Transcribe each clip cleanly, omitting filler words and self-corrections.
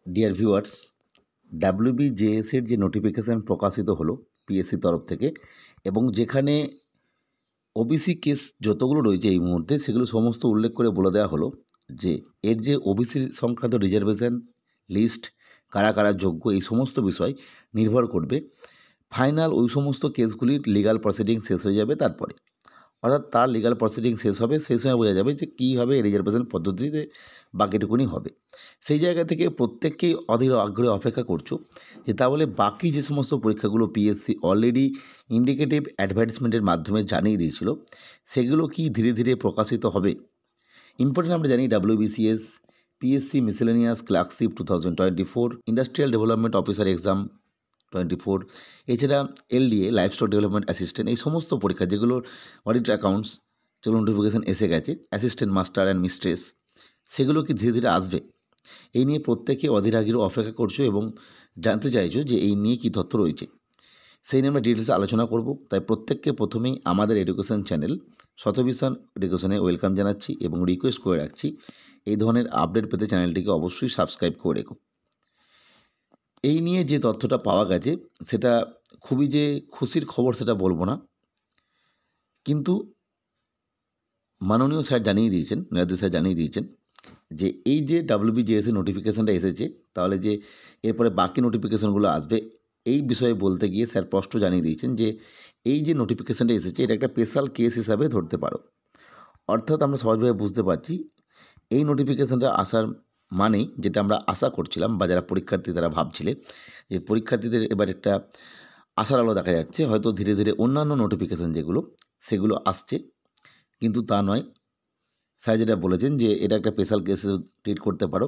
Dear viewers, ডাব্লিউবিজেএস এর যে notification প্রকাশিত হলো পিএসসির তরফ থেকে, এবং যেখানে ওবিসি কেস যতগুলো রয়েছে এই মুহূর্তে সেগুলো সমস্ত উল্লেখ করে বলে দেওয়া হলো যে এর যে ওবিসি সংক্রান্ত রিজার্ভেশন লিস্ট, কারা কারা যোগ্য, এই সমস্ত বিষয় নির্ভর করবে ফাইনাল ওই সমস্ত কেসগুলির লিগাল প্রসিডিং শেষ হয়ে যাবে তারপরে। অর্থাৎ তার লিগাল প্রসিডিং শেষ হবে, সেই সময় বোঝা যাবে যে কীভাবে রিজার্ভেশন পদ্ধতিতে বাকিটুকুনি হবে। সেই জায়গা থেকে প্রত্যেককেই অধীর আগ্রহে অপেক্ষা করছো যে তাহলে বাকি যে সমস্ত পরীক্ষাগুলো পিএসসি অলরেডি ইন্ডিকেটিভ অ্যাডভার্টাইজমেন্টের মাধ্যমে জানিয়ে দিয়েছিল, সেগুলো কি ধীরে ধীরে প্রকাশিত হবে। ইম্পর্টেন্ট আমরা জানি WBCS, PSC miscellaneous clerkship 2024, industrial development officer exam 24, এছাড়া LDA life stock development assistant, এই সমস্ত পরীক্ষা যেগুলোর অডিট অ্যাকাউন্টস যেগুলো নোটিফিকেশান এসে গেছে, অ্যাসিস্ট্যান্ট মাস্টার অ্যান্ড মিস্ট্রেস, সেগুলো কি ধীরে ধীরে আসবে, এই নিয়ে প্রত্যেকে অধীর আগ্রহে অপেক্ষা করছো এবং জানতে চাইছো যে এই নিয়ে কী তথ্য রয়েছে। সেই নিয়ে আমরা ডিটেলসে আলোচনা করব। তাই প্রত্যেককে প্রথমেই আমাদের এডুকেশন চ্যানেল শতভিশন এডুকেশনে ওয়েলকাম জানাচ্ছি এবং রিকোয়েস্ট করে রাখছি এই ধরনের আপডেট পেতে চ্যানেলটিকে অবশ্যই সাবস্ক্রাইব করে রেখো। এই নিয়ে যে তথ্যটা পাওয়া গেছে সেটা খুবই যে খুশির খবর সেটা বলবো না, কিন্তু মাননীয় স্যার জানিয়ে দিয়েছেন, মেয়াদি স্যার জানিয়ে দিয়েছেন যে এই যে ডাব্লিউবিজেএস এর নোটিফিকেশানটা এসেছে, তাহলে যে এরপরে বাকি নোটিফিকেশানগুলো আসবে এই বিষয়ে বলতে গিয়ে স্যার স্পষ্ট জানিয়ে দিয়েছেন যে এই যে নোটিফিকেশানটা এসেছে এটা একটা স্পেশাল কেস হিসাবে ধরতে পারো। অর্থাৎ আমরা সহজভাবে বুঝতে পারছি এই নোটিফিকেশানটা আসার মানেই যেটা আমরা আশা করছিলাম বা যারা পরীক্ষার্থী তারা ভাবছিলে যে পরীক্ষার্থীদের এবার একটা আশার আলো দেখা যাচ্ছে, হয়তো ধীরে ধীরে অন্যান্য নোটিফিকেশান যেগুলো সেগুলো আসছে, কিন্তু তা নয়। স্যার যেটা বলেছেন যে এটা একটা স্পেশাল কেস ট্রিট করতে পারো।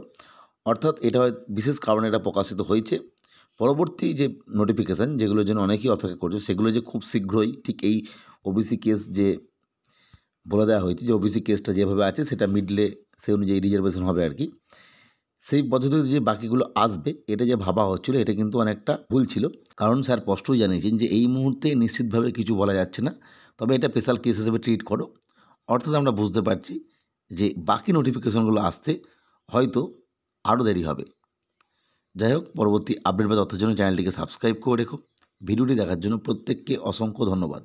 অর্থাৎ এটা হয় বিশেষ কারণে এটা প্রকাশিত হয়েছে। পরবর্তী যে নোটিফিকেশান যেগুলোর জন্য অনেকেই অপেক্ষা করছে সেগুলো যে খুব শীঘ্রই ঠিক এই ওবিসি কেস যে বলে দেওয়া হয়েছে যে ওবিসি কেসটা যেভাবে আছে সেটা মিডলে সেই অনুযায়ী রিজার্ভেশন হবে আর কি, সেই পদ্ধতিতে যে বাকিগুলো আসবে এটা যে ভাবা হচ্ছিলো এটা কিন্তু অনেকটা ভুল ছিল। কারণ স্যার স্পষ্টই জানিয়েছেন যে এই মুহূর্তে নিশ্চিতভাবে কিছু বলা যাচ্ছে না, তবে এটা স্পেশাল কেস হিসেবে ট্রিট করো। অর্থাৎ আমরা বুঝতে পারছি যে বাকি নোটিফিকেশনগুলো আসতে হয়তো আরও দেরি হবে। যাই হোক, পরবর্তী আপডেট বা তথ্যের জন্য চ্যানেলটিকে সাবস্ক্রাইব করে রেখো। ভিডিওটি দেখার জন্য প্রত্যেককে অসংখ্য ধন্যবাদ।